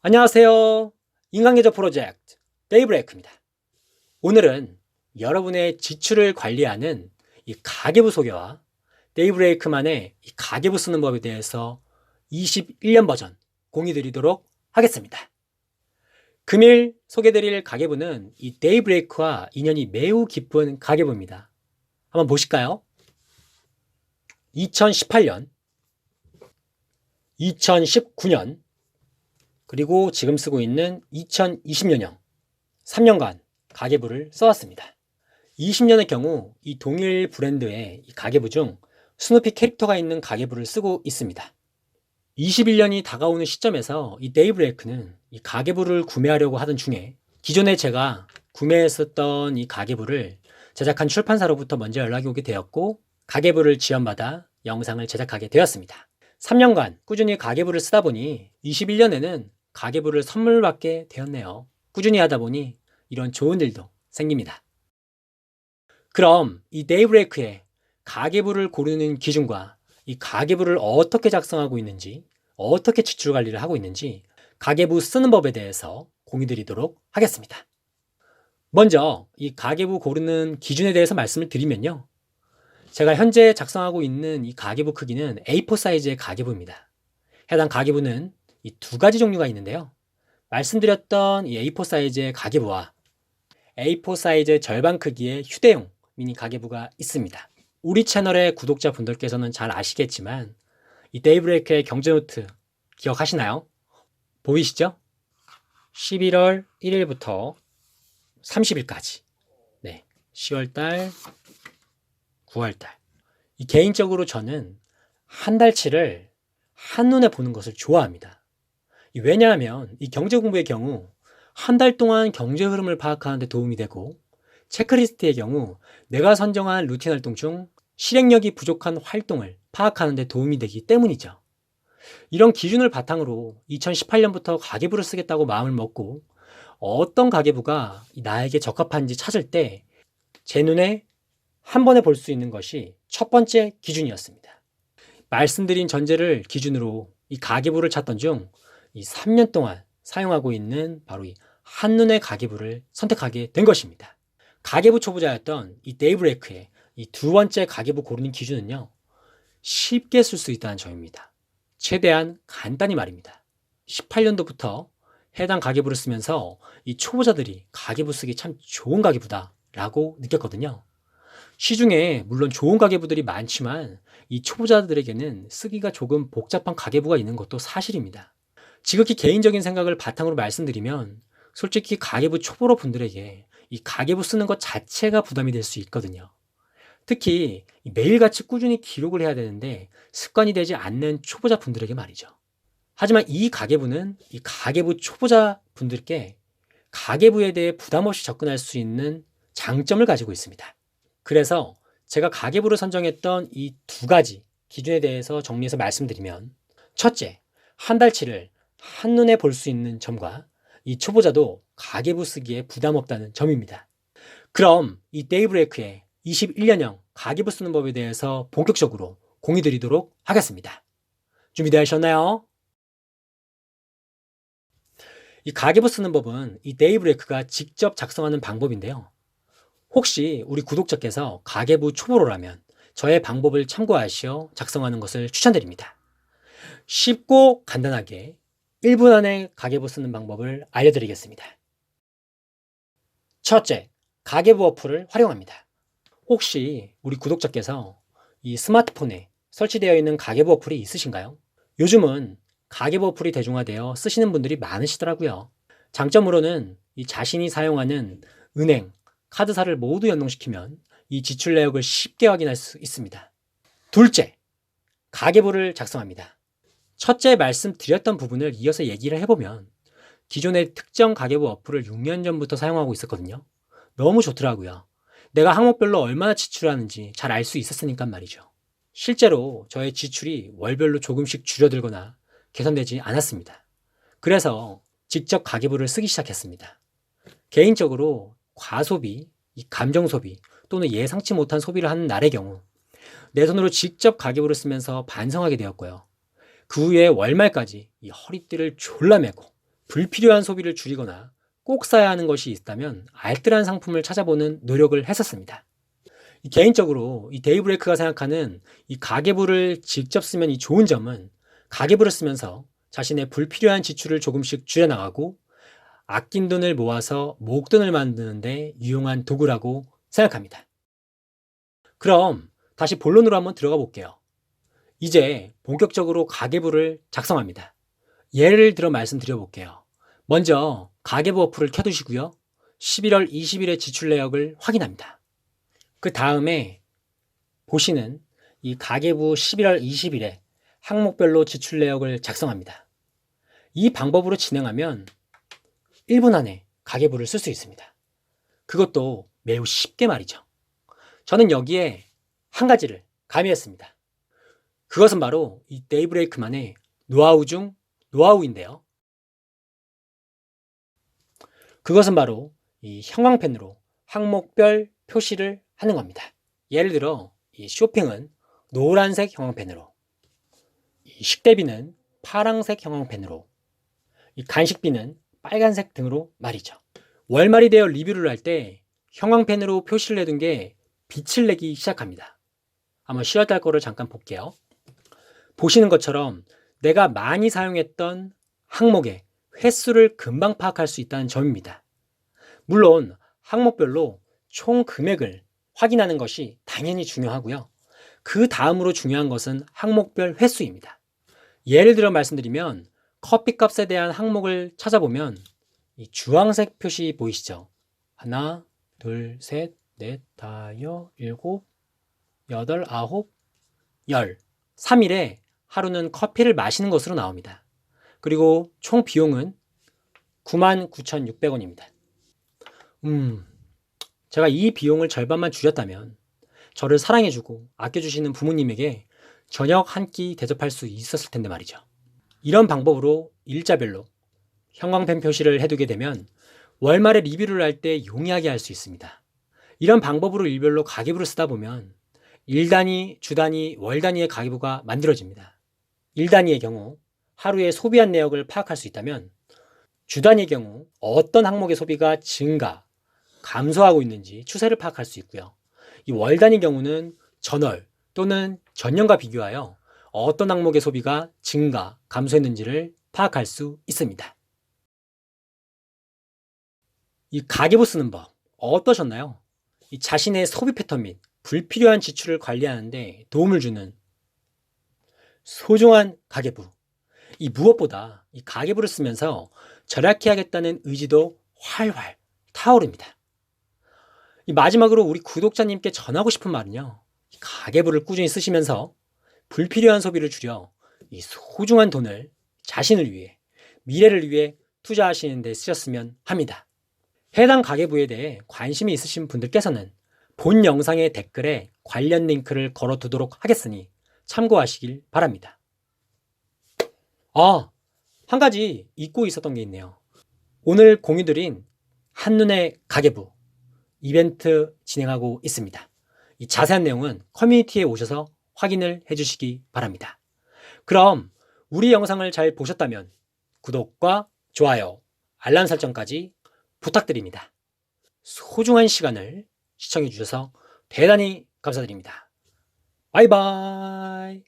안녕하세요. 인간계좌 프로젝트 데이브레이크입니다. 오늘은 여러분의 지출을 관리하는 이 가계부 소개와 데이브레이크만의 이 가계부 쓰는 법에 대해서 21년 버전 공유 드리도록 하겠습니다. 금일 소개드릴 가계부는 이 데이브레이크와 인연이 매우 깊은 가계부입니다. 한번 보실까요? 2018년, 2019년, 그리고 지금 쓰고 있는 2020년형 3년간 가계부를 써왔습니다. 20년의 경우 이 동일 브랜드의 가계부 중 스누피 캐릭터가 있는 가계부를 쓰고 있습니다. 21년이 다가오는 시점에서 이 데이브레이크는 이 가계부를 구매하려고 하던 중에 기존에 제가 구매했었던 이 가계부를 제작한 출판사로부터 먼저 연락이 오게 되었고 가계부를 지원받아 영상을 제작하게 되었습니다. 3년간 꾸준히 가계부를 쓰다 보니 21년에는 가계부를 선물 받게 되었네요. 꾸준히 하다 보니 이런 좋은 일도 생깁니다. 그럼 이 데이브레이크의 가계부를 고르는 기준과 이 가계부를 어떻게 작성하고 있는지, 어떻게 지출 관리를 하고 있는지 가계부 쓰는 법에 대해서 공유 드리도록 하겠습니다. 먼저 이 가계부 고르는 기준에 대해서 말씀을 드리면요. 제가 현재 작성하고 있는 이 가계부 크기는 A4 사이즈의 가계부입니다. 해당 가계부는 이 두 가지 종류가 있는데요. 말씀드렸던 이 A4 사이즈의 가계부와 A4 사이즈의 절반 크기의 휴대용 미니 가계부가 있습니다. 우리 채널의 구독자분들께서는 잘 아시겠지만 이 데이브레이크의 경제노트 기억하시나요? 보이시죠? 11월 1일부터 30일까지 10월달, 9월달 이 개인적으로 저는 한 달치를 한눈에 보는 것을 좋아합니다. 왜냐하면 이 경제 공부의 경우 한 달 동안 경제 흐름을 파악하는 데 도움이 되고 체크리스트의 경우 내가 선정한 루틴 활동 중 실행력이 부족한 활동을 파악하는 데 도움이 되기 때문이죠. 이런 기준을 바탕으로 2018년부터 가계부를 쓰겠다고 마음을 먹고 어떤 가계부가 나에게 적합한지 찾을 때 제 눈에 한 번에 볼 수 있는 것이 첫 번째 기준이었습니다. 말씀드린 전제를 기준으로 이 가계부를 찾던 중 이 3년 동안 사용하고 있는 바로 이 한눈의 가계부를 선택하게 된 것입니다. 가계부 초보자였던 이 데이브레이크의 이 두 번째 가계부 고르는 기준은요. 쉽게 쓸 수 있다는 점입니다. 최대한 간단히 말입니다. 18년도부터 해당 가계부를 쓰면서 이 초보자들이 가계부 쓰기 참 좋은 가계부다 라고 느꼈거든요. 시중에 물론 좋은 가계부들이 많지만 이 초보자들에게는 쓰기가 조금 복잡한 가계부가 있는 것도 사실입니다. 지극히 개인적인 생각을 바탕으로 말씀드리면 솔직히 가계부 초보로 분들에게 이 가계부 쓰는 것 자체가 부담이 될 수 있거든요. 특히 매일같이 꾸준히 기록을 해야 되는데 습관이 되지 않는 초보자 분들에게 말이죠. 하지만 이 가계부는 이 가계부 초보자 분들께 가계부에 대해 부담 없이 접근할 수 있는 장점을 가지고 있습니다. 그래서 제가 가계부를 선정했던 이 두 가지 기준에 대해서 정리해서 말씀드리면 첫째, 한 달치를 한눈에 볼 수 있는 점과 이 초보자도 가계부 쓰기에 부담 없다는 점입니다. 그럼 이 데이브레이크의 21년형 가계부 쓰는 법에 대해서 본격적으로 공유 드리도록 하겠습니다. 준비되셨나요? 이 가계부 쓰는 법은 이 데이브레이크가 직접 작성하는 방법인데요. 혹시 우리 구독자께서 가계부 초보로라면 저의 방법을 참고하시어 작성하는 것을 추천드립니다. 쉽고 간단하게 1분 안에 가계부 쓰는 방법을 알려드리겠습니다. 첫째, 가계부 어플을 활용합니다. 혹시 우리 구독자께서 이 스마트폰에 설치되어 있는 가계부 어플이 있으신가요? 요즘은 가계부 어플이 대중화되어 쓰시는 분들이 많으시더라고요. 장점으로는 이 자신이 사용하는 은행, 카드사를 모두 연동시키면 이 지출 내역을 쉽게 확인할 수 있습니다. 둘째, 가계부를 작성합니다. 첫째 말씀드렸던 부분을 이어서 얘기를 해보면 기존의 특정 가계부 어플을 6년 전부터 사용하고 있었거든요. 너무 좋더라고요. 내가 항목별로 얼마나 지출하는지 잘 알 수 있었으니까 말이죠. 실제로 저의 지출이 월별로 조금씩 줄어들거나 개선되지 않았습니다. 그래서 직접 가계부를 쓰기 시작했습니다. 개인적으로 과소비, 이 감정소비 또는 예상치 못한 소비를 하는 날의 경우 내 손으로 직접 가계부를 쓰면서 반성하게 되었고요. 그 후에 월말까지 이 허리띠를 졸라매고 불필요한 소비를 줄이거나 꼭 사야 하는 것이 있다면 알뜰한 상품을 찾아보는 노력을 했었습니다. 개인적으로 이 데이브레이크가 생각하는 이 가계부를 직접 쓰면 이 좋은 점은 가계부를 쓰면서 자신의 불필요한 지출을 조금씩 줄여나가고 아낀 돈을 모아서 목돈을 만드는데 유용한 도구라고 생각합니다. 그럼 다시 본론으로 한번 들어가 볼게요. 이제 본격적으로 가계부를 작성합니다. 예를 들어 말씀드려 볼게요. 먼저 가계부 어플을 켜두시고요. 11월 20일의 지출 내역을 확인합니다. 그 다음에 보시는 이 가계부 11월 20일에 항목별로 지출 내역을 작성합니다. 이 방법으로 진행하면 1분 안에 가계부를 쓸 수 있습니다. 그것도 매우 쉽게 말이죠. 저는 여기에 한 가지를 가미했습니다. 그것은 바로 이 데이브레이크만의 노하우 중 노하우인데요. 그것은 바로 이 형광펜으로 항목별 표시를 하는 겁니다. 예를 들어 이 쇼핑은 노란색 형광펜으로, 이 식대비는 파란색 형광펜으로, 이 간식비는 빨간색 등으로 말이죠. 월말이 되어 리뷰를 할 때 형광펜으로 표시를 해둔 게 빛을 내기 시작합니다. 한번 10월달 거를 잠깐 볼게요. 보시는 것처럼 내가 많이 사용했던 항목의 횟수를 금방 파악할 수 있다는 점입니다. 물론 항목별로 총 금액을 확인하는 것이 당연히 중요하고요. 그 다음으로 중요한 것은 항목별 횟수입니다. 예를 들어 말씀드리면 커피값에 대한 항목을 찾아보면 이 주황색 표시 보이시죠? 하나, 둘, 셋, 넷, 다섯, 일곱, 여덟, 아홉, 열. 3일에 하루는 커피를 마시는 것으로 나옵니다. 그리고 총 비용은 99,600원입니다. 제가 이 비용을 절반만 줄였다면 저를 사랑해주고 아껴주시는 부모님에게 저녁 한 끼 대접할 수 있었을 텐데 말이죠. 이런 방법으로 일자별로 형광펜 표시를 해두게 되면 월말에 리뷰를 할 때 용이하게 할 수 있습니다. 이런 방법으로 일별로 가계부를 쓰다 보면 일 단위, 주 단위, 월 단위의 가계부가 만들어집니다. 일 단위의 경우 하루에 소비한 내역을 파악할 수 있다면 주 단위의 경우 어떤 항목의 소비가 증가, 감소하고 있는지 추세를 파악할 수 있고요. 이 월 단위 경우는 전월 또는 전년과 비교하여 어떤 항목의 소비가 증가, 감소했는지를 파악할 수 있습니다. 이 가계부 쓰는 법 어떠셨나요? 이 자신의 소비 패턴 및 불필요한 지출을 관리하는데 도움을 주는 소중한 가계부. 이 무엇보다 이 가계부를 쓰면서 절약해야겠다는 의지도 활활 타오릅니다. 이 마지막으로 우리 구독자님께 전하고 싶은 말은요. 가계부를 꾸준히 쓰시면서 불필요한 소비를 줄여 이 소중한 돈을 자신을 위해, 미래를 위해 투자하시는 데 쓰셨으면 합니다. 해당 가계부에 대해 관심이 있으신 분들께서는 본 영상의 댓글에 관련 링크를 걸어두도록 하겠으니 참고하시길 바랍니다. 한 가지 잊고 있었던 게 있네요. 오늘 공유드린 한눈의 가계부 이벤트 진행하고 있습니다. 이 자세한 내용은 커뮤니티에 오셔서 확인을 해주시기 바랍니다. 그럼 우리 영상을 잘 보셨다면 구독과 좋아요, 알람 설정까지 부탁드립니다. 소중한 시간을 시청해 주셔서 대단히 감사드립니다. 바이바이.